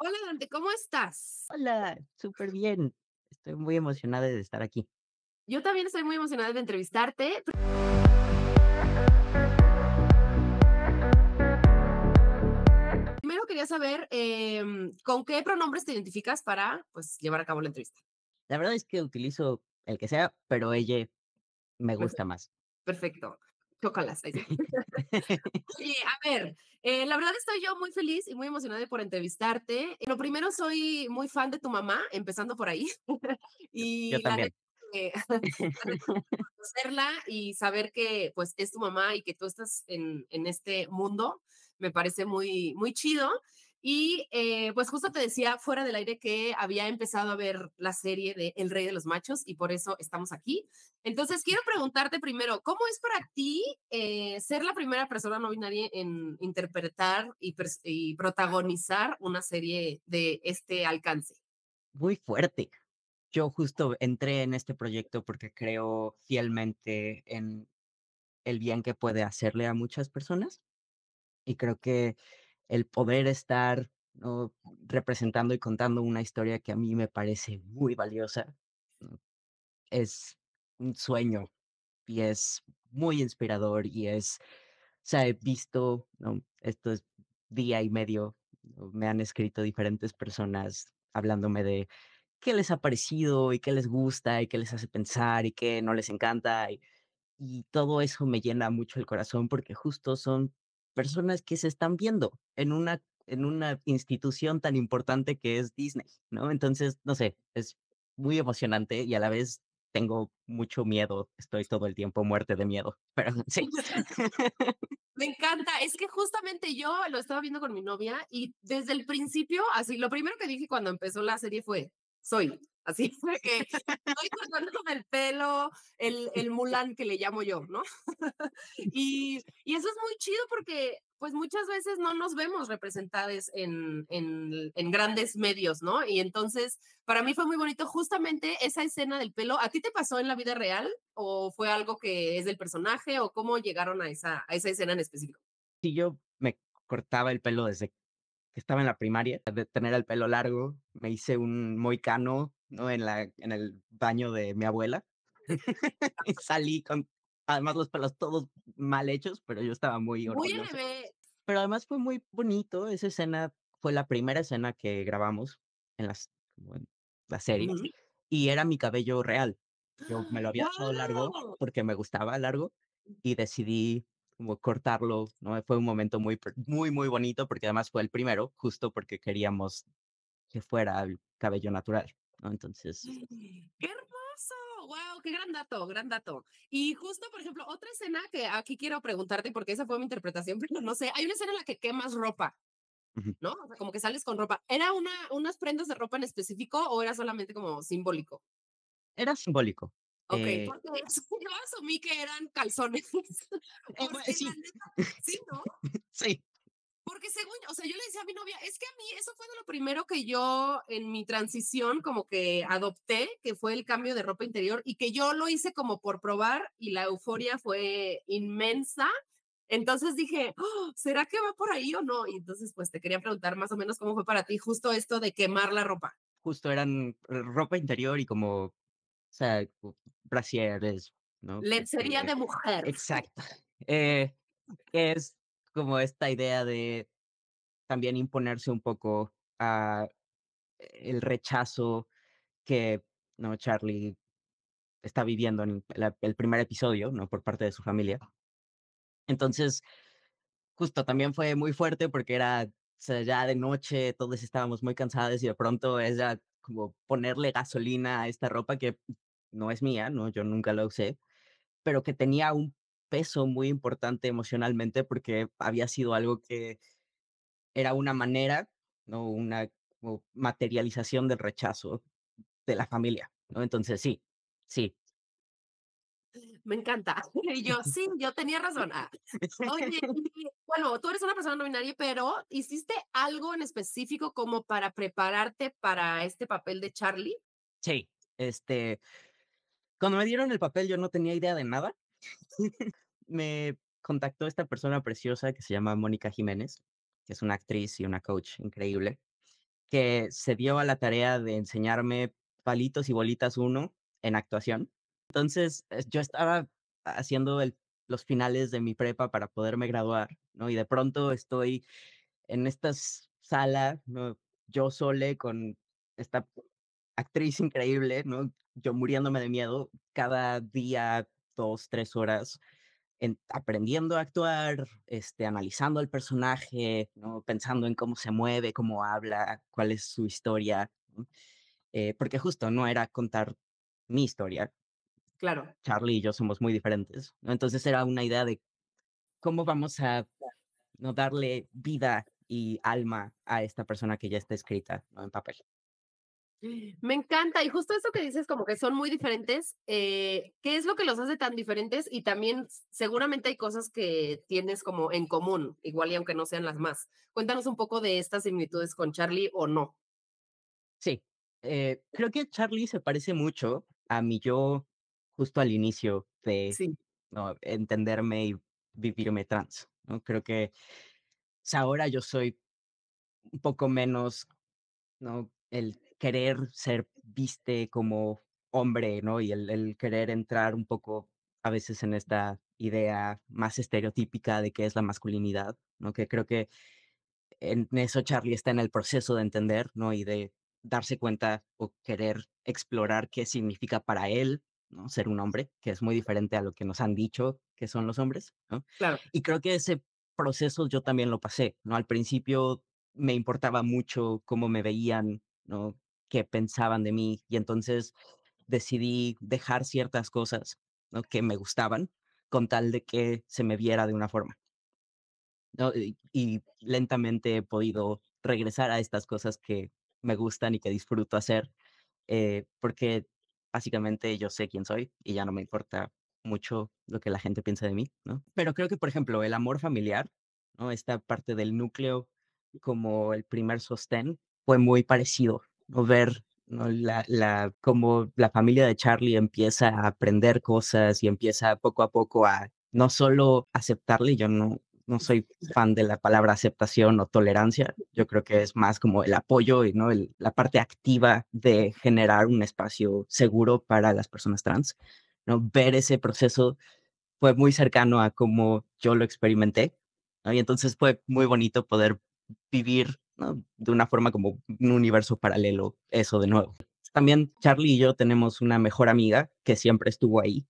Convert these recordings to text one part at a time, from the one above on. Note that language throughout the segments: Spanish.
Hola Dante, ¿cómo estás? Hola, súper bien. Estoy muy emocionada de estar aquí. Yo también estoy muy emocionada de entrevistarte. Primero quería saber con qué pronombres te identificas para pues llevar a cabo la entrevista. La verdad es que utilizo el que sea, pero ella me gusta Perfecto. más. Perfecto. Chócalas. Ahí sí. Oye, a ver, la verdad estoy yo muy feliz y muy emocionada por entrevistarte. Lo primero, soy muy fan de tu mamá, empezando por ahí. Yo Y la también. neta, conocerla y saber que, pues, es tu mamá y que tú estás en este mundo, me parece muy muy chido. Y, pues, justo te decía fuera del aire que había empezado a ver la serie de El Rey de los Machos y por eso estamos aquí. Entonces, quiero preguntarte primero, ¿cómo es para ti, ser la primera persona no binaria en interpretar y protagonizar una serie de este alcance? Muy fuerte. Yo justo entré en este proyecto porque creo fielmente en el bien que puede hacerle a muchas personas y creo que el poder estar, ¿no?, representando y contando una historia que a mí me parece muy valiosa, ¿no?, es un sueño y es muy inspirador y o sea, he visto, ¿no?, estos día y medio, ¿no?, me han escrito diferentes personas hablándome de qué les ha parecido y qué les gusta y qué les hace pensar y qué no les encanta, y todo eso me llena mucho el corazón porque justo son personas que se están viendo en una institución tan importante que es Disney, ¿no? Entonces, no sé, es muy emocionante y a la vez tengo mucho miedo, estoy todo el tiempo muerte de miedo, pero sí. Me encanta, es que justamente yo lo estaba viendo con mi novia y desde el principio, así, lo primero que dije cuando empezó la serie fue: "Soy", así fue que estoy cortándome el pelo, el Mulan que le llamo yo, ¿no? Y eso es muy chido porque, pues, muchas veces no nos vemos representadas en grandes medios, ¿no? Y entonces, para mí fue muy bonito justamente esa escena del pelo. ¿A ti te pasó en la vida real o fue algo que es del personaje o cómo llegaron a esa escena en específico? Sí, yo me cortaba el pelo desde que estaba en la primaria, de tener el pelo largo, me hice un moicano, ¿no?, en el baño de mi abuela. Y salí con además los pelos todos mal hechos, pero yo estaba muy Muy orgulloso. bebé. Pero además fue muy bonito, esa escena fue la primera escena que grabamos como en la serie, y era mi cabello real. Yo me lo había dejado largo ¡Guau! porque me gustaba largo y decidí como cortarlo, ¿no? Fue un momento muy bonito, porque además fue el primero, justo porque queríamos que fuera el cabello natural, ¿no? Entonces, ¡Qué hermoso! ¡Guau! Qué gran dato, gran dato. Y justo, por ejemplo, otra escena que aquí quiero preguntarte, porque esa fue mi interpretación, pero no sé, hay una escena en la que quemas ropa, ujú, ¿no? O sea, como que sales con ropa. ¿Era unas prendas de ropa en específico o era solamente como simbólico? era simbólico. Okey, porque yo asumí que eran calzones, porque la Sí, neta sí, ¿no? sí. Porque según o sea, yo le decía a mi novia, es que a mí eso fue de lo primero que yo en mi transición como que adopté, que fue el cambio de ropa interior y que yo lo hice como por probar y la euforia fue inmensa. Entonces dije: "Oh, ¿será que va por ahí o no?". Y entonces, pues, te quería preguntar más o menos cómo fue para ti justo esto de quemar la ropa. Justo eran ropa interior y como, o sea, brasieres, ¿no? Lencería de mujer. Exacto. Eh, es como esta idea de también imponerse un poco a el rechazo que, ¿no?, Charlie está viviendo en el primer episodio, ¿no?, por parte de su familia. Entonces, justo también fue muy fuerte porque era, o sea, ya de noche, todos estábamos muy cansados y de pronto es ya como ponerle gasolina a esta ropa que no es mía, ¿no? Yo nunca la usé, pero que tenía un peso muy importante emocionalmente porque había sido algo que era una manera, ¿no? Una como materialización del rechazo de la familia, ¿no? Entonces sí, sí. Me encanta. Y yo, sí, yo tenía razón. Oye, y bueno, tú eres una persona no binaria, pero ¿hiciste algo en específico como para prepararte para este papel de Charlie? Sí, cuando me dieron el papel, yo no tenía idea de nada. Me contactó esta persona preciosa que se llama Mónica Jiménez, que es una actriz y una coach increíble, que se dio a la tarea de enseñarme palitos y bolitas uno en actuación. Entonces, yo estaba haciendo los finales de mi prepa para poderme graduar, ¿no? Y de pronto estoy en esta sala, ¿no? Yo sole con esta actriz increíble, ¿no? Yo muriéndome de miedo cada día, 2, 3 horas, aprendiendo a actuar, analizando al personaje, ¿no? Pensando en cómo se mueve, cómo habla, cuál es su historia, ¿no? Porque justo no era contar mi historia. Claro. Charlie y yo somos muy diferentes, ¿no? Entonces era una idea de cómo vamos a no darle vida y alma a esta persona que ya está escrita, ¿no? En papel. Me encanta, y justo eso que dices, como que son muy diferentes, ¿qué es lo que los hace tan diferentes? Y también seguramente hay cosas que tienes como en común, igual y aunque no sean las más. Cuéntanos un poco de estas similitudes con Charlie o no. Sí, creo que Charlie se parece mucho a mi yo justo al inicio de, Sí, ¿no? Entenderme y vivirme trans, ¿no? Creo que ahora yo soy un poco menos, ¿no? El querer ser viste como hombre, ¿no? Y el querer entrar un poco a veces en esta idea más estereotípica de qué es la masculinidad, ¿no? Que creo que en eso Charlie está en el proceso de entender, ¿no? Y de darse cuenta o querer explorar qué significa para él, ¿no? Ser un hombre, que es muy diferente a lo que nos han dicho que son los hombres, ¿no? claro, Y creo que ese proceso yo también lo pasé, ¿no? Al principio me importaba mucho cómo me veían, ¿no? Qué pensaban de mí, y entonces decidí dejar ciertas cosas, ¿no? Que me gustaban, con tal de que se me viera de una forma. ¿No? Y lentamente he podido regresar a estas cosas que me gustan y que disfruto hacer, porque básicamente yo sé quién soy y ya no me importa mucho lo que la gente piensa de mí, ¿no? Pero creo que, por ejemplo, el amor familiar, ¿no? Esta parte del núcleo como el primer sostén fue muy parecido, ¿no? Ver, ¿no? Cómo la familia de Charlie empieza a aprender cosas y empieza poco a poco a no solo aceptarle, yo no soy fan de la palabra aceptación o tolerancia. Yo creo que es más como el apoyo y, ¿no? La parte activa de generar un espacio seguro para las personas trans, ¿no? Ver ese proceso fue muy cercano a cómo yo lo experimenté, ¿no? Y entonces fue muy bonito poder vivir, ¿no? De una forma como un universo paralelo, eso de nuevo. También Charlie y yo tenemos una mejor amiga que siempre estuvo ahí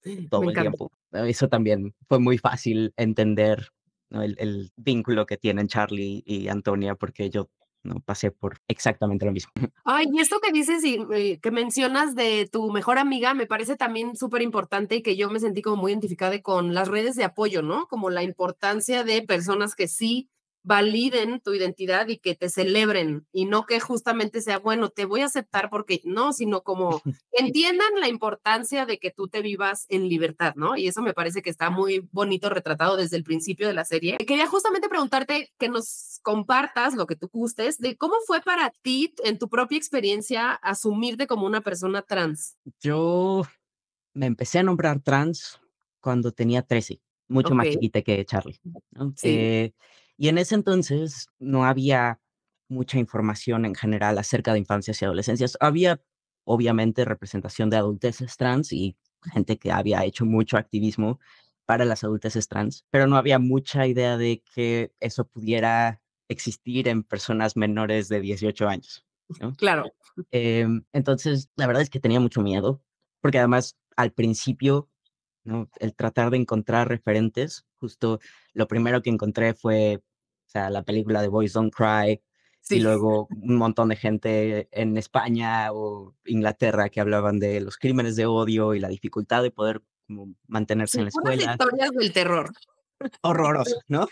me todo el encanta. tiempo. Eso también fue muy fácil entender, ¿no? El vínculo que tienen Charlie y Antonia, porque yo, ¿no? Pasé por exactamente lo mismo. Ay, y esto que dices y que mencionas de tu mejor amiga me parece también súper importante y que yo me sentí como muy identificada con las redes de apoyo, ¿no? Como la importancia de personas que sí validen tu identidad y que te celebren y no que justamente sea, bueno, te voy a aceptar porque no, sino como entiendan la importancia de que tú te vivas en libertad, ¿no? Y eso me parece que está muy bonito retratado desde el principio de la serie. Quería justamente preguntarte que nos compartas lo que tú gustes de cómo fue para ti en tu propia experiencia asumirte como una persona trans. Yo me empecé a nombrar trans cuando tenía 13, mucho Ok, más chiquita que Charlie, ¿no? sí, Y en ese entonces no había mucha información en general acerca de infancias y adolescencias. Había, obviamente, representación de adulteces trans y gente que había hecho mucho activismo para las adulteces trans, pero no había mucha idea de que eso pudiera existir en personas menores de 18 años, ¿no? claro. Entonces, la verdad es que tenía mucho miedo, porque además al principio, ¿no? El tratar de encontrar referentes, justo lo primero que encontré fue, o sea, la película de Boys Don't Cry, y Sí. luego un montón de gente en España o Inglaterra que hablaban de los crímenes de odio y la dificultad de poder como mantenerse en Sí, la puras escuela. historias del terror. Horroroso, ¿no?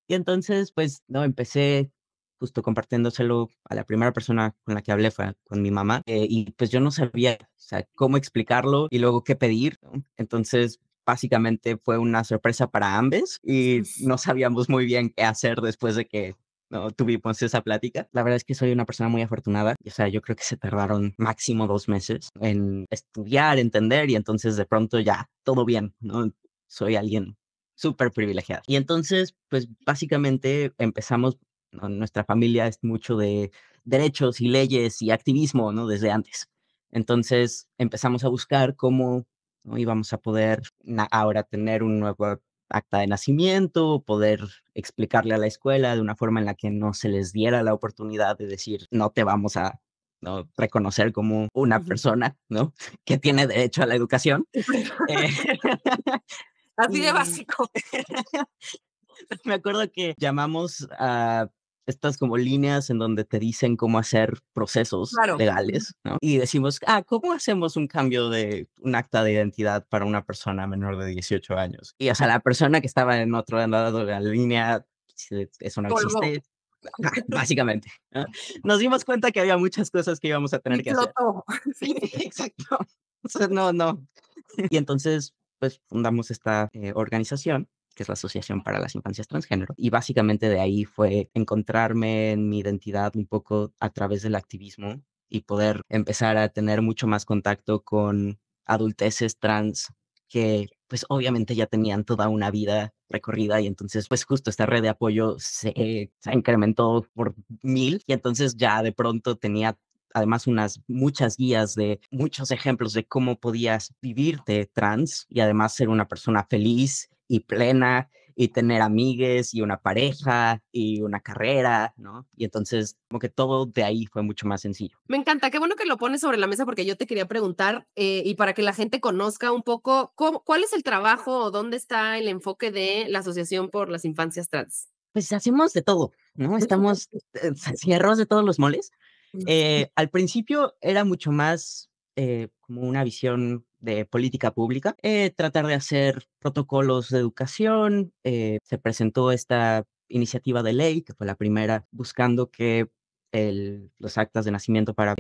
Y entonces, pues, no, empecé justo compartiéndoselo a la primera persona con la que hablé fue con mi mamá, y pues yo no sabía, o sea, cómo explicarlo y luego qué pedir, ¿no? Entonces, básicamente fue una sorpresa para ambos y no sabíamos muy bien qué hacer después de que no tuvimos esa plática. La verdad es que soy una persona muy afortunada, o sea, yo creo que se tardaron máximo 2 meses en estudiar, entender y entonces de pronto ya, todo bien, ¿no? Soy alguien súper privilegiada. Y entonces, pues básicamente empezamos ¿no? Nuestra familia es mucho de derechos y leyes y activismo, ¿no? Desde antes. Entonces empezamos a buscar cómo, ¿no? íbamos a poder ahora tener un nuevo acta de nacimiento, poder explicarle a la escuela de una forma en la que no se les diera la oportunidad de decir, no te vamos a, ¿no? reconocer como una Ujú. persona, ¿no? que tiene derecho a la educación. Eh, Así de y básico. me acuerdo que llamamos a estas como líneas en donde te dicen cómo hacer procesos Claro. Ujú. legales, ¿no? Y decimos, ¿cómo hacemos un cambio de un acta de identidad para una persona menor de 18 años? Y, o sea, la persona que estaba en otro lado de la línea, sí, eso no Colgó existe, básicamente, ¿no? Nos dimos cuenta que había muchas cosas que íbamos a y tener que hacer. flotó. Sí. Exacto. O sea, no. Y entonces, pues, fundamos esta, organización, que es la Asociación para las Infancias Transgénero, y básicamente de ahí fue encontrarme en mi identidad un poco a través del activismo y poder empezar a tener mucho más contacto con adulteces trans que, pues, obviamente ya tenían toda una vida recorrida y entonces, pues, justo esta red de apoyo se incrementó por 1000 y entonces ya de pronto tenía además unas muchas guías de muchos ejemplos de cómo podías vivirte trans y además ser una persona feliz y plena y tener amigues y una pareja y una carrera, ¿no? Y entonces como que todo de ahí fue mucho más sencillo. Me encanta, qué bueno que lo pones sobre la mesa porque yo te quería preguntar, y para que la gente conozca un poco, ¿cuál es el trabajo o dónde está el enfoque de la Asociación por las Infancias Trans? Pues hacemos de todo, ¿no? Estamos fierros de todos los moles. Al principio era mucho más como una visión de política pública, tratar de hacer protocolos de educación. Se presentó esta iniciativa de ley, que fue la primera, buscando que los actas de nacimiento para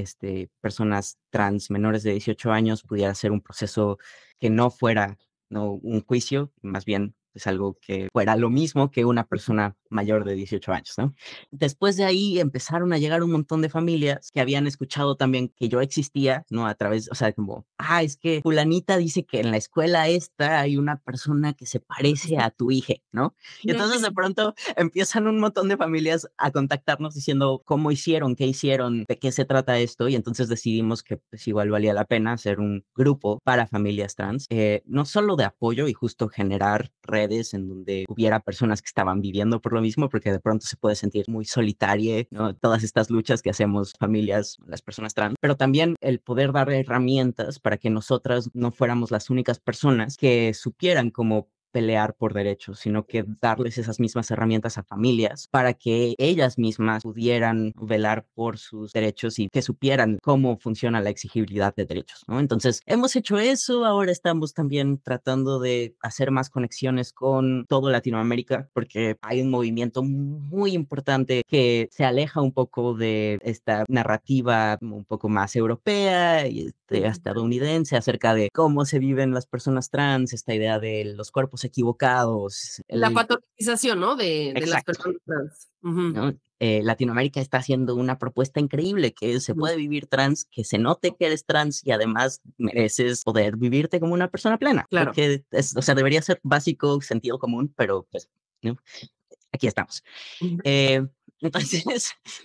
personas trans menores de 18 años pudiera ser un proceso que no fuera, ¿no? un juicio, más bien es algo que fuera lo mismo que una persona mayor de 18 años, ¿no? Después de ahí empezaron a llegar un montón de familias que habían escuchado también que yo existía, ¿no? A través, o sea, como, es que fulanita dice que en la escuela esta hay una persona que se parece a tu hija, ¿no? Y entonces de pronto empiezan un montón de familias a contactarnos diciendo cómo hicieron, qué hicieron, de qué se trata esto, y entonces decidimos que pues igual valía la pena hacer un grupo para familias trans, no solo de apoyo y justo generar redes en donde hubiera personas que estaban viviendo por lo mismo, porque de pronto se puede sentir muy solitaria, ¿no? Todas estas luchas que hacemos familias, las personas trans, pero también el poder dar herramientas para que nosotras no fuéramos las únicas personas que supieran cómo pelear por derechos, sino que darles esas mismas herramientas a familias para que ellas mismas pudieran velar por sus derechos y que supieran cómo funciona la exigibilidad de derechos, ¿no? Entonces, hemos hecho eso, ahora estamos también tratando de hacer más conexiones con todo Latinoamérica, porque hay un movimiento muy importante que se aleja un poco de esta narrativa como un poco más europea y estadounidense acerca de cómo se viven las personas trans, esta idea de los cuerpos equivocados, La el patologización, ¿no? De las exacto, personas trans. Ujú. ¿no? Latinoamérica está haciendo una propuesta increíble que se Ujú. puede vivir trans, que se note que eres trans y además mereces poder vivirte como una persona plena. Creo Claro. que o sea, debería ser básico, sentido común, pero pues, ¿no? Aquí estamos. Ujú. Eh, entonces,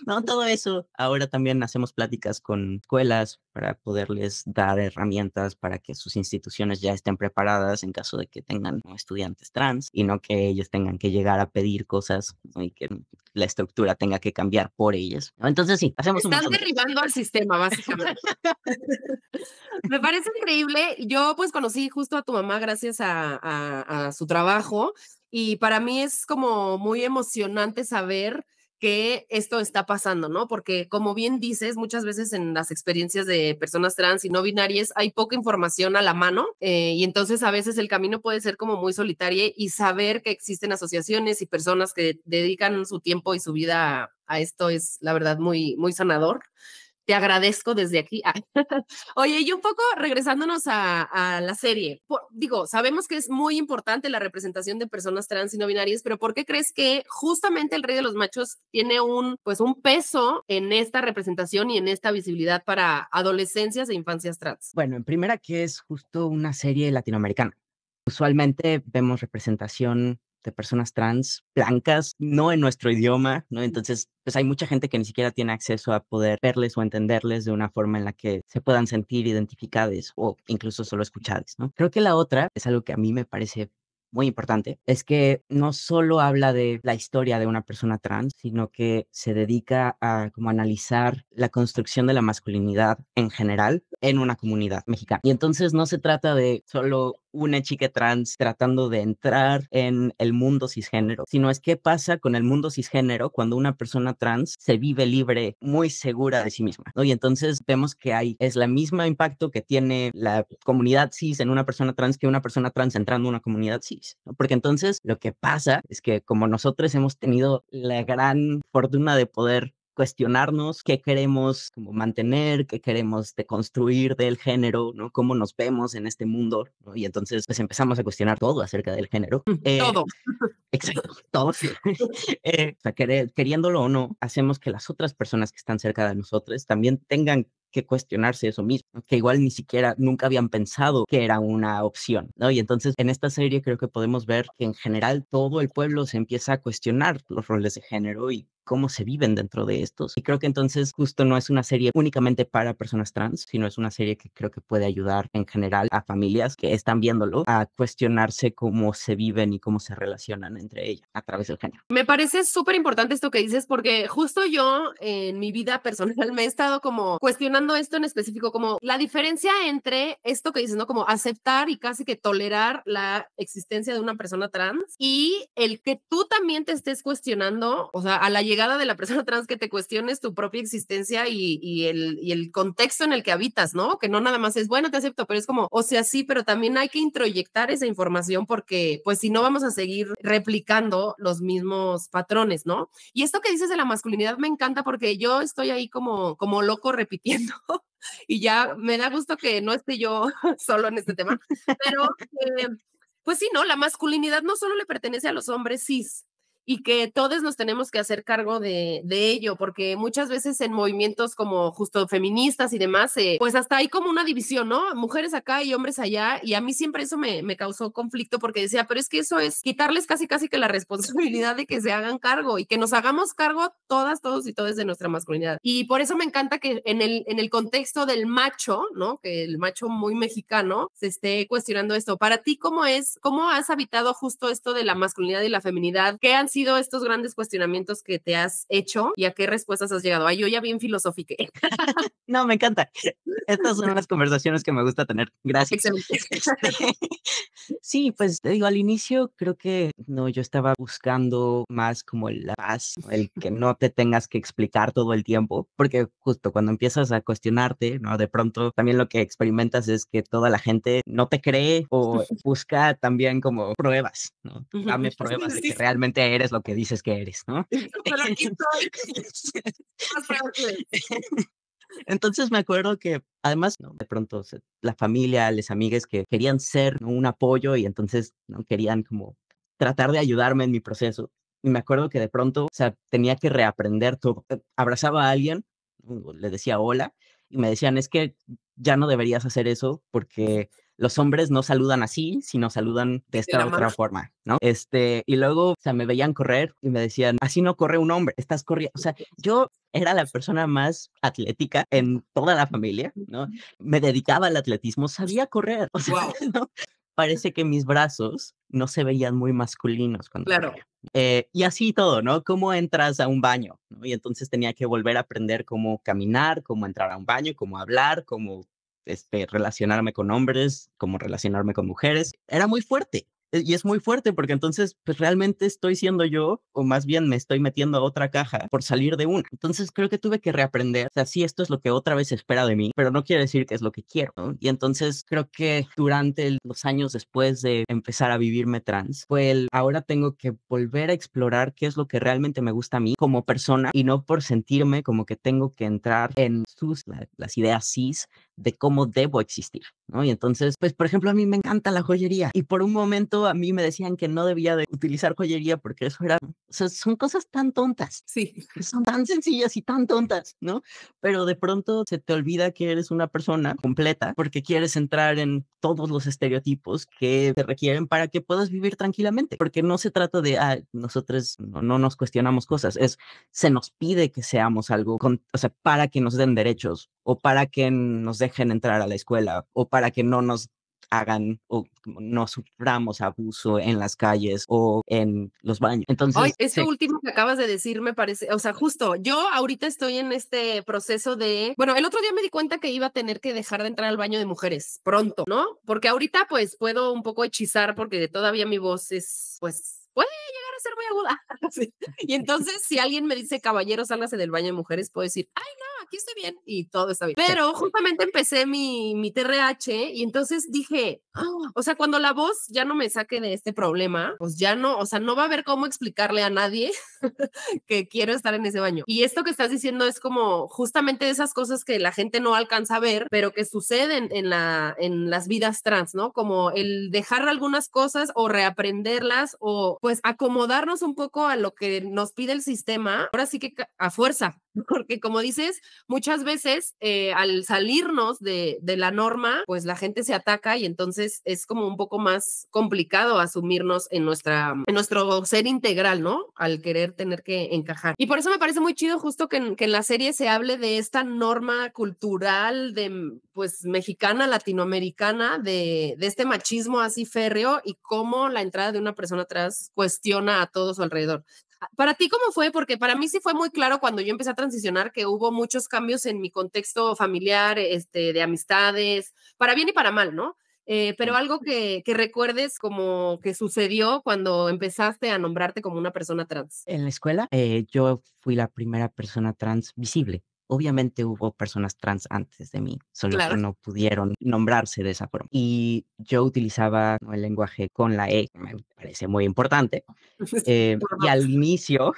no, todo eso. Ahora también hacemos pláticas con escuelas para poderles dar herramientas para que sus instituciones ya estén preparadas en caso de que tengan, ¿no? estudiantes trans y no que ellos tengan que llegar a pedir cosas, ¿no? y que la estructura tenga que cambiar por ellos, ¿no? Entonces sí, hacemos un Están montón de cosas. derribando al sistema, básicamente. Me parece increíble. Yo, pues, conocí justo a tu mamá gracias a su trabajo, y para mí es como muy emocionante saber que esto está pasando, ¿no? Porque, como bien dices, muchas veces en las experiencias de personas trans y no binarias hay poca información a la mano, y entonces a veces el camino puede ser como muy solitario y saber que existen asociaciones y personas que dedican su tiempo y su vida a esto es, la verdad, muy, muy sanador. Te agradezco desde aquí. Oye, y un poco regresándonos a la serie, digo, sabemos que es muy importante la representación de personas trans y no binarias, pero ¿por qué crees que justamente El Rey de los Machos tiene pues un peso en esta representación y en esta visibilidad para adolescencias e infancias trans? Bueno, en primera que es justo una serie latinoamericana. Usualmente vemos representación de personas trans blancas, no en nuestro idioma, ¿no? Entonces, pues hay mucha gente que ni siquiera tiene acceso a poder verles o entenderles de una forma en la que se puedan sentir identificadas o incluso solo escuchadas, ¿no? Creo que la otra es algo que a mí me parece muy importante, es que no solo habla de la historia de una persona trans, sino que se dedica a como analizar la construcción de la masculinidad en general en una comunidad mexicana. Y entonces no se trata de solo una chica trans tratando de entrar en el mundo cisgénero, sino es qué pasa con el mundo cisgénero cuando una persona trans se vive libre, muy segura de sí misma, ¿no? Y entonces vemos que es el mismo impacto que tiene la comunidad cis en una persona trans que una persona trans entrando en una comunidad cis, ¿no? Porque entonces lo que pasa es que como nosotros hemos tenido la gran fortuna de poder cuestionarnos qué queremos como mantener, qué queremos deconstruir del género, ¿no? Cómo nos vemos en este mundo, ¿no? Y entonces pues empezamos a cuestionar todo acerca del género. Todo. Exacto, todo. O sea, queriéndolo o no, hacemos que las otras personas que están cerca de nosotros también tengan que cuestionarse eso mismo, ¿no? Que igual ni siquiera nunca habían pensado que era una opción, ¿no? Y entonces en esta serie creo que podemos ver que en general todo el pueblo se empieza a cuestionar los roles de género y cómo se viven dentro de estos. Y creo que entonces justo no es una serie únicamente para personas trans, sino es una serie que creo que puede ayudar en general a familias que están viéndolo a cuestionarse cómo se viven y cómo se relacionan entre ellas a través del género. Me parece súper importante esto que dices porque justo yo en mi vida personal me he estado como cuestionando esto en específico, como la diferencia entre esto que dices, ¿no? Como aceptar y casi que tolerar la existencia de una persona trans y el que tú también te estés cuestionando, o sea, a la llegada de la persona trans que te cuestiones tu propia existencia y el contexto en el que habitas, ¿no? Que no nada más es, bueno, te acepto, pero es como, o sea, sí, pero también hay que introyectar esa información porque pues si no vamos a seguir replicando los mismos patrones, ¿no? Y esto que dices de la masculinidad me encanta porque yo estoy ahí como loco repitiendo y ya me da gusto que no esté yo solo en este tema, pero pues sí, ¿no? La masculinidad no solo le pertenece a los hombres cis, y que todos nos tenemos que hacer cargo de ello, porque muchas veces en movimientos como justo feministas y demás, pues hasta hay como una división, ¿no? Mujeres acá y hombres allá, y a mí siempre eso me causó conflicto porque decía, pero es que eso es quitarles casi que la responsabilidad de que se hagan cargo y que nos hagamos cargo todas, todos y todas de nuestra masculinidad. Y por eso me encanta que en el contexto del macho, ¿no? Que el macho muy mexicano se esté cuestionando esto. Para ti, cómo has habitado justo esto de la masculinidad y la feminidad? ¿Qué han sido estos grandes cuestionamientos que te has hecho y a qué respuestas has llegado? Ay, yo ya bien filosófica. No, me encanta. Estas son las conversaciones que me gusta tener. Gracias. Excelente. Sí, pues te digo, al inicio creo que no, yo estaba buscando más como la paz, ¿no? El que no te tengas que explicar todo el tiempo, porque justo cuando empiezas a cuestionarte, ¿no? De pronto también lo que experimentas es que toda la gente no te cree o busca también como pruebas, ¿no? Dame pruebas de que realmente eres lo que dices que eres, ¿no? Pero aquí estoy. Más pruebas que Entonces me acuerdo que además, ¿no? De pronto la familia, las amigas que querían ser, ¿no? Un apoyo y entonces, ¿no? Querían como tratar de ayudarme en mi proceso. Y me acuerdo que de pronto, o sea, tenía que reaprender todo. Abrazaba a alguien, ¿no? Le decía hola y me decían, es que ya no deberías hacer eso porque los hombres no saludan así, sino saludan de de esta la mano. otra forma, ¿no? Y luego, o sea, me veían correr y me decían, así no corre un hombre, estás corriendo. O sea, yo era la persona más atlética en toda la familia, ¿no? Me dedicaba al atletismo, sabía correr, o sea, Wow, ¿no? Parece que mis brazos no se veían muy masculinos cuando claro. corría. Y así todo, ¿no? ¿Cómo entras a un baño? ¿No? Y entonces tenía que volver a aprender cómo caminar, cómo entrar a un baño, cómo hablar, cómo relacionarme con hombres, cómo relacionarme con mujeres. Era muy fuerte. Y es muy fuerte porque entonces, pues realmente estoy siendo yo, o más bien me estoy metiendo a otra caja por salir de una. Entonces creo que tuve que reaprender. O sea, sí, esto es lo que otra vez se espera de mí, pero no quiere decir que es lo que quiero, ¿no? Y entonces creo que durante los años después de empezar a vivirme trans, fue ahora tengo que volver a explorar qué es lo que realmente me gusta a mí como persona y no por sentirme como que tengo que entrar en las ideas cis de cómo debo existir, ¿no? Y entonces, pues, por ejemplo, a mí me encanta la joyería y por un momento pronto a mí me decían que no debía de utilizar joyería porque eso era, o sea, son cosas tan tontas, Sí. que son tan sencillas y tan tontas, ¿no? Pero de pronto se te olvida que eres una persona completa porque quieres entrar en todos los estereotipos que te requieren para que puedas vivir tranquilamente, porque no se trata de, nosotros no nos cuestionamos cosas, se nos pide que seamos algo, o sea, para que nos den derechos o para que nos dejen entrar a la escuela o para que no nos hagan o no suframos abuso en las calles o en los baños. Ay, Entonces, esto sí, último que acabas de decir me parece, o sea, justo, yo ahorita estoy en este proceso de, bueno, el otro día me di cuenta que iba a tener que dejar de entrar al baño de mujeres pronto, ¿no? Porque ahorita pues puedo un poco hechizar porque todavía mi voz es, pues, puede llegar a ser muy aguda. Sí. Y entonces, si alguien me dice, caballero, sálgase del baño de mujeres, puedo decir, ay, no, aquí estoy bien y todo está bien. sí. Pero justamente empecé mi TRH y entonces dije, o sea, cuando la voz ya no me saque de este problema, pues ya no, o sea, no va a haber cómo explicarle a nadie que quiero estar en ese baño. Y esto que estás diciendo es como justamente esas cosas que la gente no alcanza a ver, pero que suceden en las vidas trans, ¿no? Como el dejar algunas cosas o reaprenderlas o pues acomodarnos un poco a lo que nos pide el sistema, ahora sí que a fuerza, porque como dices, muchas veces al salirnos de la norma, pues la gente se ataca y entonces es como un poco más complicado asumirnos en nuestro ser integral, ¿no? Al querer tener que encajar. Y por eso me parece muy chido justo que en la serie se hable de esta norma cultural de, pues, mexicana, latinoamericana, de este machismo así férreo y cómo la entrada de una persona trans cuestiona a todo su alrededor. ¿Para ti cómo fue? Porque para mí sí fue muy claro cuando yo empecé a transicionar que hubo muchos cambios en mi contexto familiar, de amistades, para bien y para mal, ¿no? Pero algo que recuerdes como que sucedió cuando empezaste a nombrarte como una persona trans. En la escuela, yo fui la primera persona trans visible. Obviamente hubo personas trans antes de mí, solo que Claro. no pudieron nombrarse de esa forma. Y yo utilizaba, ¿no?, el lenguaje con la E, que me parece muy importante. Por Y al dos. inicio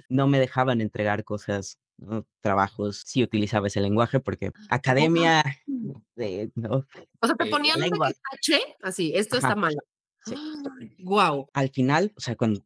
no me dejaban entregar cosas, ¿no?, trabajos, si utilizaba ese lenguaje, porque Guau. academia de, ¿no?, O sea, te de la ponían un lengua. H, así, esto está Ajá, mal. sí. Guau. Al final, o sea, cuando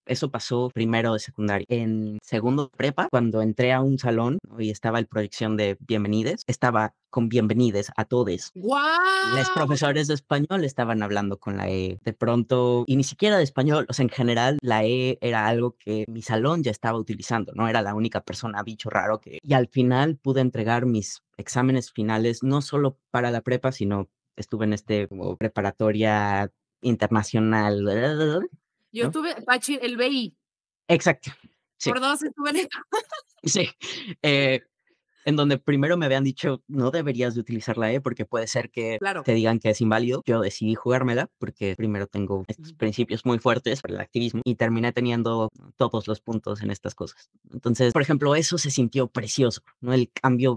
eso pasó primero de secundaria. En segundo de prepa, cuando entré a un salón, ¿no?, y estaba el proyección de bienvenides, estaba con bienvenides a todes. Los Guau. profesores de español estaban hablando con la E. De pronto, y ni siquiera de español, o sea, en general, la E era algo que mi salón ya estaba utilizando, no era la única persona bicho raro que... Y al final pude entregar mis exámenes finales, no solo para la prepa, sino estuve en como preparatoria internacional, Yo ¿no? tuve el BI, Exacto, sí, por dos estuve en sí. Eh, En donde primero me habían dicho: "No deberías de utilizar la E, porque puede ser que claro. te digan que es inválido". Yo decidí jugármela, porque primero tengo estos Ujú. principios muy fuertes para el activismo y terminé teniendo todos los puntos en estas cosas. Entonces, por ejemplo, eso se sintió precioso, ¿no?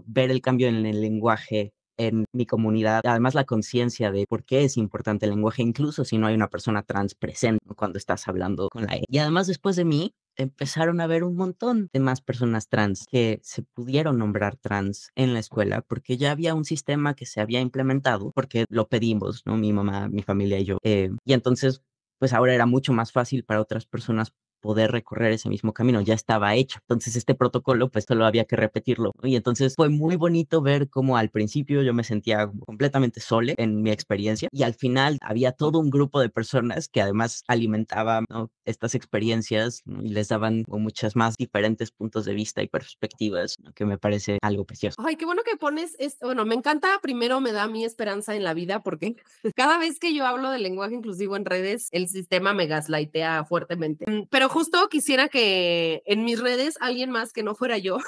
Ver el cambio en el lenguaje en mi comunidad. Además, la conciencia de por qué es importante el lenguaje, incluso si no hay una persona trans presente, ¿no?, cuando estás hablando con la E. Y además, después de mí, empezaron a haber un montón de más personas trans que se pudieron nombrar trans en la escuela, porque ya había un sistema que se había implementado, porque lo pedimos, ¿no? Mi mamá, mi familia y yo. Y entonces, pues ahora era mucho más fácil para otras personas poder recorrer ese mismo camino, ya estaba hecho. Entonces, este protocolo, pues solo había que repetirlo, ¿no? Y entonces fue muy bonito ver cómo al principio yo me sentía completamente sole en mi experiencia y al final había todo un grupo de personas que además alimentaban, ¿no?, estas experiencias, ¿no?, y les daban como muchas más diferentes puntos de vista y perspectivas, ¿no?, que me parece algo precioso. Ay, qué bueno que pones esto. Bueno, me encanta, primero me da mi esperanza en la vida porque cada vez que yo hablo de lenguaje inclusivo en redes, el sistema me gaslightea fuertemente. Pero justo quisiera que en mis redes alguien más que no fuera yo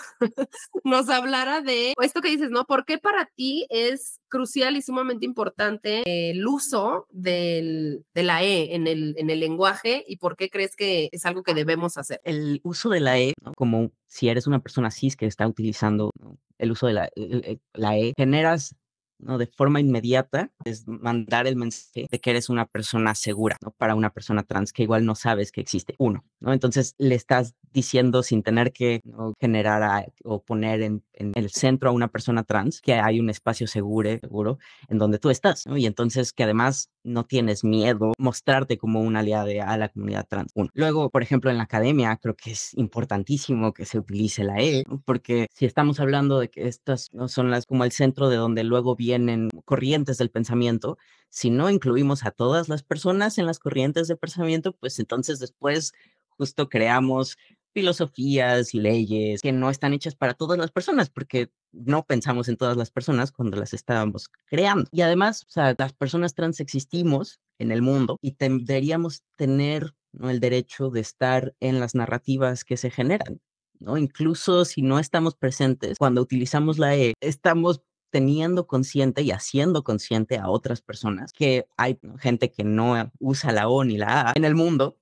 nos hablara de esto que dices, ¿no? ¿Por qué para ti es crucial y sumamente importante el uso de la E en el lenguaje y por qué crees que es algo que debemos hacer? El uso de la E, ¿no?, como si eres una persona cis que está utilizando, ¿no?, el uso de la E, generas, ¿no?, de forma inmediata, es mandar el mensaje de que eres una persona segura, ¿no?, para una persona trans que igual no sabes que existe, uno, ¿no? Entonces, le estás diciendo sin tener que, ¿no?, generar o poner en el centro a una persona trans, que hay un espacio seguro en donde tú estás, ¿no? Y entonces que además no tienes miedo mostrarte como un aliado a la comunidad trans. Uno. Luego, por ejemplo, en la academia creo que es importantísimo que se utilice la E, ¿no? Porque si estamos hablando de que estas no son las como el centro de donde luego vienen corrientes del pensamiento, si no incluimos a todas las personas en las corrientes de pensamiento, pues entonces después justo creamos filosofías, leyes que no están hechas para todas las personas, porque no pensamos en todas las personas cuando las estábamos creando. Y además, o sea, las personas trans existimos en el mundo y deberíamos tener, ¿no?, el derecho de estar en las narrativas que se generan, ¿no? Incluso si no estamos presentes, cuando utilizamos la E, estamos teniendo consciente y haciendo consciente a otras personas que hay, ¿no?, gente que no usa la O ni la A en el mundo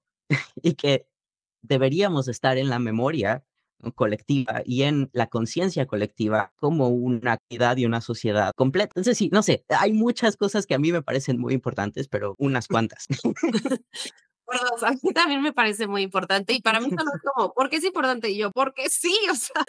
y que deberíamos estar en la memoria, ¿no?, colectiva y en la conciencia colectiva como una actividad y una sociedad completa. Entonces, sí, no sé, hay muchas cosas que a mí me parecen muy importantes, pero unas cuantas. Bueno, o sea, a mí también me parece muy importante, y para mí solo es como, ¿por qué es importante? Y yo, porque sí, o sea,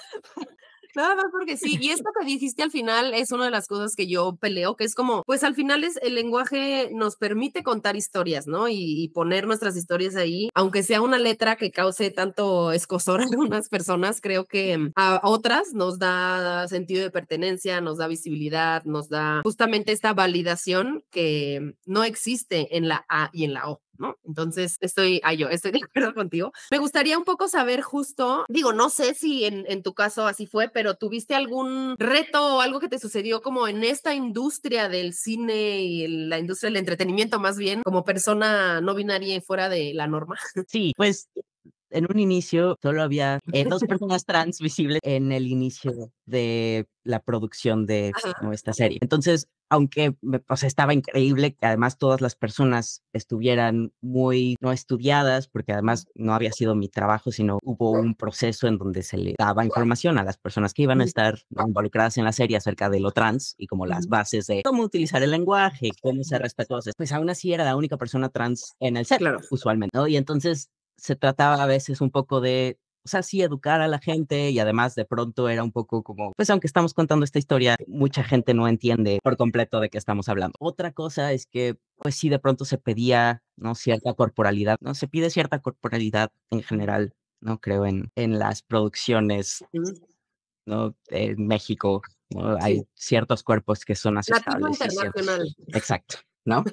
nada más porque sí. Y esto que dijiste al final es una de las cosas que yo peleo, que es como, pues al final es el lenguaje nos permite contar historias, ¿no? Y poner nuestras historias ahí, aunque sea una letra que cause tanto escozor a algunas personas, creo que a otras nos da sentido de pertenencia, nos da visibilidad, nos da justamente esta validación que no existe en la A y en la O, ¿no? Entonces, yo estoy de acuerdo contigo. Me gustaría un poco saber justo, digo, no sé si en tu caso así fue, pero ¿tuviste algún reto o algo que te sucedió como en esta industria del cine y la industria del entretenimiento más bien, como persona no binaria y fuera de la norma? Sí, pues en un inicio solo había 2 personas trans visibles en el inicio de la producción de, Ajá. ¿no?, esta serie. Entonces, aunque o sea, estaba increíble que además todas las personas estuvieran muy, no estudiadas, porque además no había sido mi trabajo, sino hubo un proceso en donde se le daba información a las personas que iban a Ujú, estar, ¿no?, involucradas en la serie acerca de lo trans y como las ujú. bases de cómo utilizar el lenguaje, cómo ser respetuosos. Pues aún así era la única persona trans en el set, Claro. usualmente, ¿no? Y entonces se trataba a veces un poco de, o sea, sí, educar a la gente y además de pronto era un poco como, pues aunque estamos contando esta historia, mucha gente no entiende por completo de qué estamos hablando. Otra cosa es que, pues sí, de pronto se pedía, ¿no?, cierta corporalidad, ¿no? Se pide cierta corporalidad en general, ¿no? Creo en las producciones, Ujú. ¿no? En México, ¿no? Sí. Hay ciertos cuerpos que son Nativo aceptables y ciertos. internacional. Exacto, ¿no?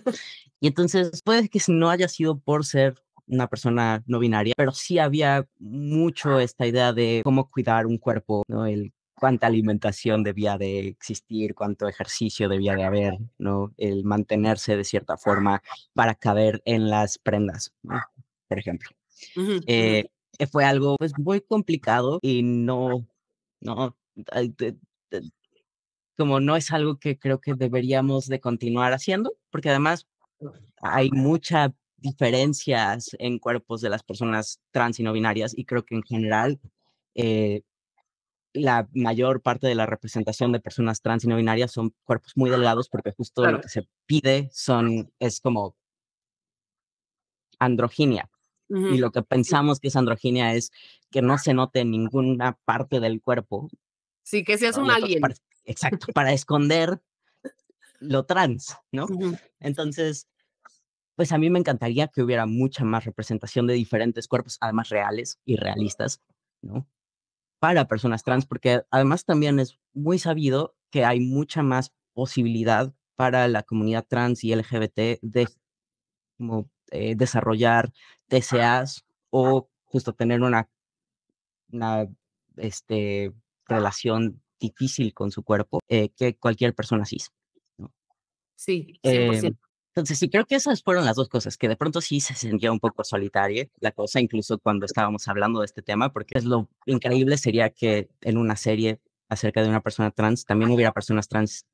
Y entonces, puede que no haya sido por ser una persona no binaria, pero sí había mucho esta idea de cómo cuidar un cuerpo, ¿no? El cuánta alimentación debía de existir, cuánto ejercicio debía de haber, ¿no? El mantenerse de cierta forma para caber en las prendas, ¿no? Por ejemplo. Ujú, ujú. Eh, fue algo, pues, muy complicado y no, ay, como no es algo que creo que deberíamos de continuar haciendo, porque además hay muchas diferencias en cuerpos de las personas trans y no binarias, y creo que en general, eh, la mayor parte de la representación de personas trans y no binarias son cuerpos muy delgados, porque justo lo Claro. que se pide es como androginia, y Ujú. lo que Sí. pensamos que es androginia es que no se note en ninguna parte del cuerpo, Sí, que seas ¿no? un Y entonces alien. exacto, para esconder lo trans, ¿no? Ujú. Entonces, pues a mí me encantaría que hubiera mucha más representación de diferentes cuerpos, además reales y realistas, ¿no? Para personas trans, porque además también es muy sabido que hay mucha más posibilidad para la comunidad trans y LGBT de como, desarrollar TCAs o justo tener una, este, relación difícil con su cuerpo, que cualquier persona cis, ¿no? Sí, 100%. Em, entonces, sí, creo que esas fueron las 2 cosas, que de pronto sí se sentía un poco solitaria la cosa, incluso cuando estábamos hablando de este tema, porque es lo increíble sería que en una serie acerca de una persona trans, también hubiera personas trans,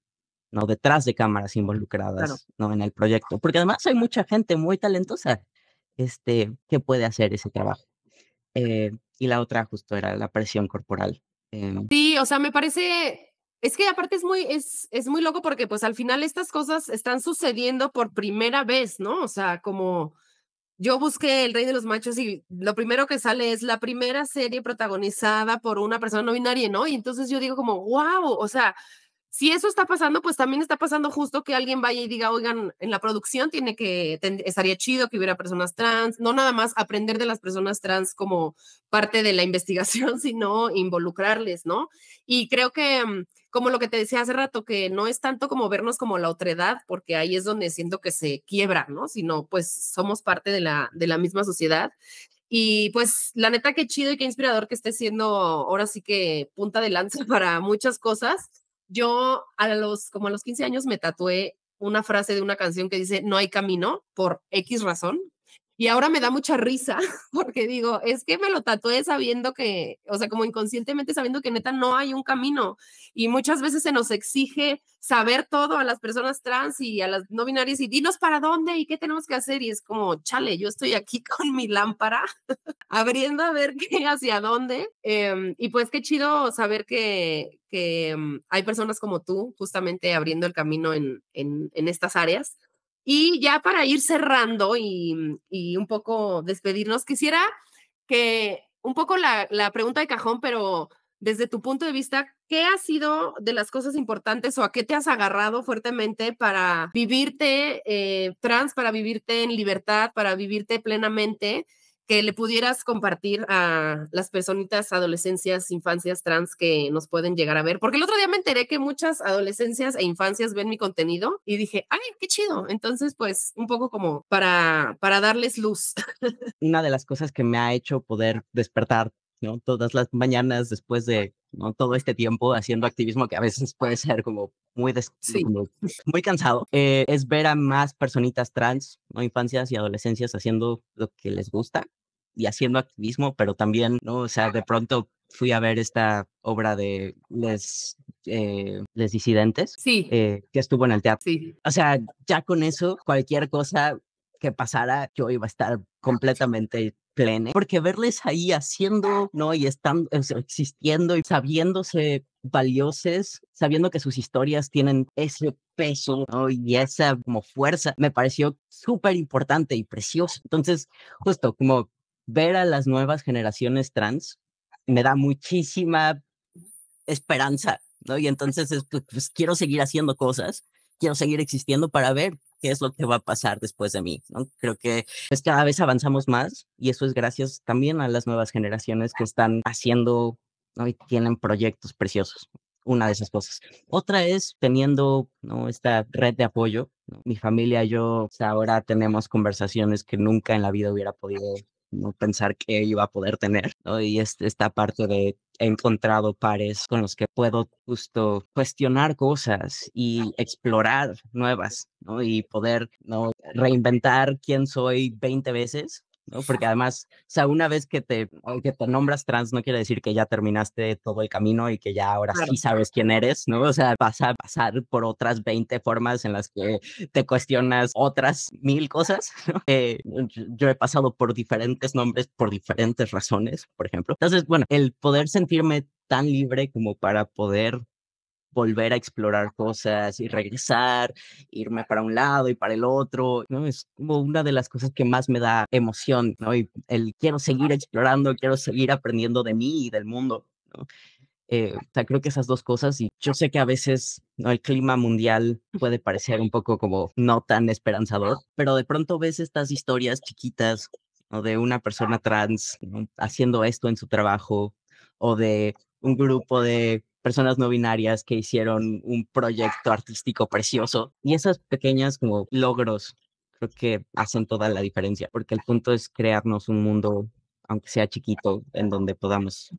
¿no?, detrás de cámaras Claro. involucradas, ¿no?, en el proyecto, porque además hay mucha gente muy talentosa, que puede hacer ese trabajo. Y la otra justo era la presión corporal. Sí, o sea, me parece es que aparte es muy loco porque, pues, al final estas cosas están sucediendo por primera vez, ¿no? O sea, como yo busqué El Rey de los Machos y lo primero que sale es la primera serie protagonizada por una persona no binaria, ¿no? Y entonces yo digo como, guau, o sea, si eso está pasando, pues también está pasando justo que alguien vaya y diga, oigan, en la producción estaría chido que hubiera personas trans, no nada más aprender de las personas trans como parte de la investigación, sino involucrarles, ¿no? Y creo que, como lo que te decía hace rato, que no es tanto como vernos como la otredad, porque ahí es donde siento que se quiebra, ¿no? Sino pues somos parte de la misma sociedad. Y pues la neta, qué chido y qué inspirador que esté siendo ahora sí que punta de lanza para muchas cosas. Yo como a los 15 años me tatué una frase de una canción que dice, no hay camino por X razón. Y ahora me da mucha risa porque digo, es que me lo tatué sabiendo que, o sea, como inconscientemente sabiendo que neta no hay un camino. Y muchas veces se nos exige saber todo a las personas trans y a las no binarias y dinos para dónde y qué tenemos que hacer. Y es como, chale, yo estoy aquí con mi lámpara abriendo a ver qué, hacia dónde. Y pues qué chido saber que hay personas como tú justamente abriendo el camino en estas áreas. Y ya para ir cerrando y un poco despedirnos, quisiera que un poco la pregunta de cajón, pero desde tu punto de vista, ¿qué ha sido de las cosas importantes o a qué te has agarrado fuertemente para vivirte trans, para vivirte en libertad, para vivirte plenamente, que le pudieras compartir a las personitas, adolescencias, infancias trans que nos pueden llegar a ver? Porque el otro día me enteré que muchas adolescencias e infancias ven mi contenido y dije, ay, qué chido. Entonces, pues, un poco como para darles luz. Una de las cosas que me ha hecho poder despertar, ¿no? Todas las mañanas después de, ¿no? Todo este tiempo haciendo activismo que a veces puede ser como Sí, como muy cansado, es ver a más personitas trans, ¿no? Infancias y adolescencias haciendo lo que les gusta y haciendo activismo, pero también, ¿no? O sea, de pronto fui a ver esta obra de Les Disidentes, sí, que estuvo en el teatro. sí. O sea, ya con eso, cualquier cosa que pasara, yo iba a estar completamente plena, porque verles ahí haciendo, ¿no? Y estando, o sea, existiendo y sabiéndose valiosos, sabiendo que sus historias tienen ese peso, ¿no? Y esa como fuerza, me pareció súper importante y precioso. Entonces, justo como ver a las nuevas generaciones trans me da muchísima esperanza, ¿no? Y entonces, pues, quiero seguir haciendo cosas, quiero seguir existiendo para ver qué es lo que va a pasar después de mí, ¿no? Creo que pues cada vez avanzamos más y eso es gracias también a las nuevas generaciones que están haciendo, ¿no? Y tienen proyectos preciosos. Una de esas cosas. Otra es teniendo, ¿no? Esta red de apoyo, ¿no? Mi familia y yo, o sea, ahora tenemos conversaciones que nunca en la vida hubiera podido, no pensar que iba a poder tener, ¿no? Y esta parte de he encontrado pares con los que puedo justo cuestionar cosas y explorar nuevas, ¿no? Y poder, ¿no? Reinventar quién soy 20 veces, ¿no? Porque además, o sea, una vez que te nombras trans, no quiere decir que ya terminaste todo el camino y que ya ahora Claro. sí sabes quién eres, ¿no? O sea, vas a pasar por otras 20 formas en las que te cuestionas otras 1000 cosas, ¿no? Yo he pasado por diferentes nombres por diferentes razones, por ejemplo. Entonces, bueno, el poder sentirme tan libre como para poder volver a explorar cosas y regresar, irme para un lado y para el otro, ¿no? Es como una de las cosas que más me da emoción, ¿no? Y el quiero seguir explorando, quiero seguir aprendiendo de mí y del mundo, ¿no? O sea, creo que esas dos cosas, y yo sé que a veces, ¿no? El clima mundial puede parecer un poco como no tan esperanzador, pero de pronto ves estas historias chiquitas, ¿no? De una persona trans, ¿no? Haciendo esto en su trabajo, o de un grupo de personas no binarias que hicieron un proyecto artístico precioso. Y esas pequeñas como logros creo que hacen toda la diferencia, porque el punto es crearnos un mundo, aunque sea chiquito, en donde podamos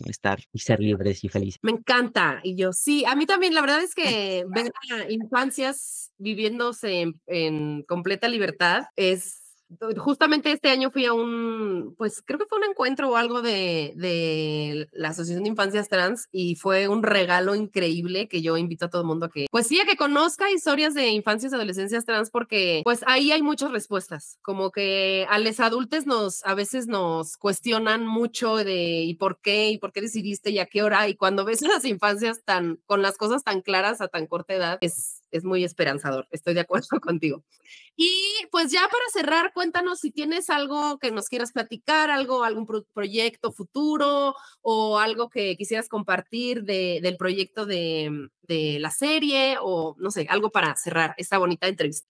estar y ser libres y felices. Me encanta. Y yo, sí, a mí también, la verdad es que ver a infancias viviéndose en completa libertad es, justamente este año fui a pues creo que fue un encuentro o algo de la Asociación de Infancias Trans y fue un regalo increíble que yo invito a todo el mundo a que, pues sí, a que conozca historias de infancias y adolescencias trans porque pues ahí hay muchas respuestas, como que a los adultos a veces nos cuestionan mucho de y por qué decidiste y a qué hora y cuando ves a las infancias con las cosas tan claras a tan corta edad, es muy esperanzador, estoy de acuerdo contigo. Y pues ya para cerrar, cuéntanos si tienes algo que nos quieras platicar, algo, algún proyecto futuro o algo que quisieras compartir del proyecto de la serie o no sé, algo para cerrar esta bonita entrevista.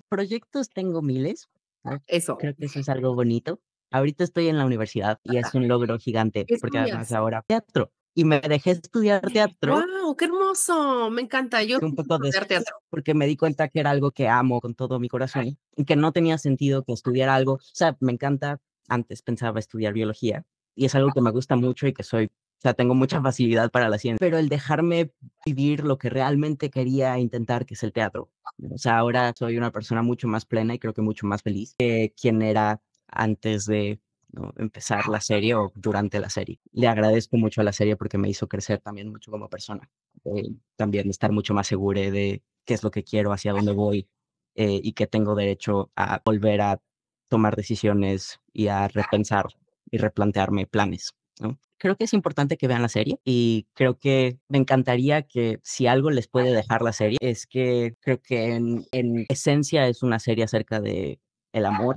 Proyectos tengo miles, ¿no? Eso. Creo que eso es algo bonito. Ahorita estoy en la universidad y es un logro gigante, ¿Qué porque además estudias? ahora teatro, y me dejé estudiar teatro ¡Wow! ¡Qué hermoso! Me encanta. Yo un quise poco estudiar después, teatro. porque me di cuenta que era algo que amo con todo mi corazón y que no tenía sentido que estudiara algo. O sea, me encanta, antes pensaba estudiar biología y es algo que me gusta mucho y que soy, o sea, tengo mucha facilidad para la ciencia, pero el dejarme vivir lo que realmente quería intentar, que es el teatro. O sea, ahora soy una persona mucho más plena y creo que mucho más feliz que quien era antes de, ¿no?, empezar la serie o durante la serie. Le agradezco mucho a la serie porque me hizo crecer también mucho como persona. También estar mucho más seguro de qué es lo que quiero, hacia dónde voy, y que tengo derecho a volver a tomar decisiones y a repensar y replantearme planes, ¿no? Creo que es importante que vean la serie y creo que me encantaría que si algo les puede dejar la serie es que creo que en esencia es una serie acerca de el amor,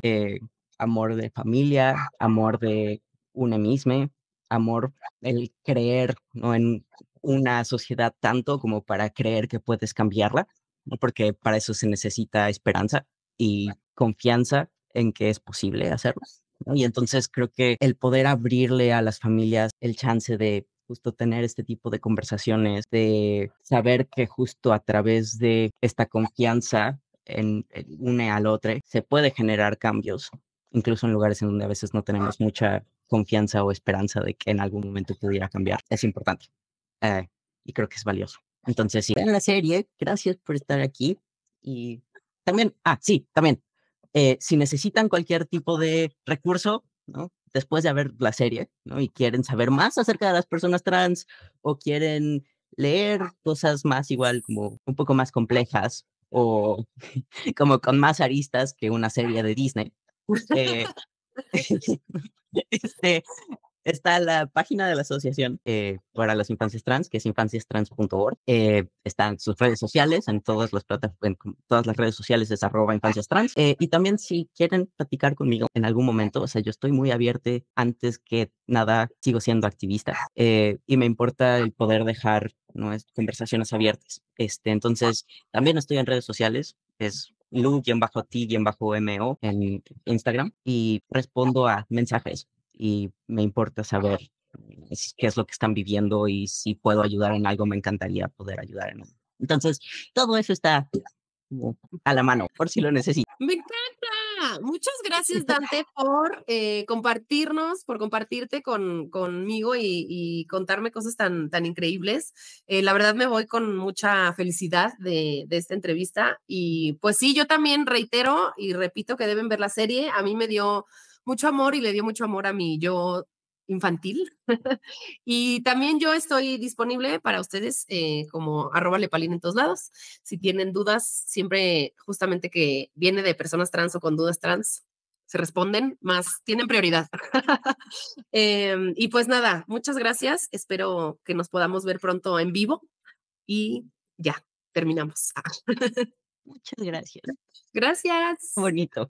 amor de familia, amor de uno mismo, amor, el creer, ¿no?, en una sociedad tanto como para creer que puedes cambiarla, ¿no? Porque para eso se necesita esperanza y confianza en que es posible hacerlo, ¿no? Y entonces creo que el poder abrirle a las familias el chance de justo tener este tipo de conversaciones, de saber que justo a través de esta confianza en une al otro se puede generar cambios, incluso en lugares en donde a veces no tenemos mucha confianza o esperanza de que en algún momento pudiera cambiar. Es importante. Eh, y creo que es valioso. Entonces, sí, vean la serie, gracias por estar aquí. Y también, sí, también, si necesitan cualquier tipo de recurso, ¿no? Después de ver la serie, ¿no? Y quieren saber más acerca de las personas trans o quieren leer cosas más igual como un poco más complejas o como con más aristas que una serie de Disney, eh, este, está la página de la Asociación para las Infancias Trans, que es infanciastrans.org. Están sus redes sociales, en todas las en todas las redes sociales es @infancias trans. Y también si quieren platicar conmigo en algún momento, o sea, yo estoy muy abierto, antes que nada, sigo siendo activista y me importa el poder dejar, ¿no?, conversaciones abiertas. Entonces, también estoy en redes sociales, es lu-t-mo en Instagram y respondo a mensajes y me importa saber qué es lo que están viviendo y si puedo ayudar en algo, me encantaría poder ayudar en algo. Entonces, todo eso está como a la mano, por si lo necesitan. Me encanta. Muchas gracias, Dante, por compartirnos, por compartirte conmigo y contarme cosas tan increíbles. La verdad me voy con mucha felicidad de esta entrevista y pues sí, yo también reitero y repito que deben ver la serie. A mí me dio mucho amor y le dio mucho amor a mi yo infantil. Y también yo estoy disponible para ustedes como @lepalina en todos lados. Si tienen dudas, siempre justamente que viene de personas trans o con dudas trans, se responden, más tienen prioridad. Y pues nada, muchas gracias. Espero que nos podamos ver pronto en vivo y ya, terminamos. Muchas gracias. Gracias. Bonito.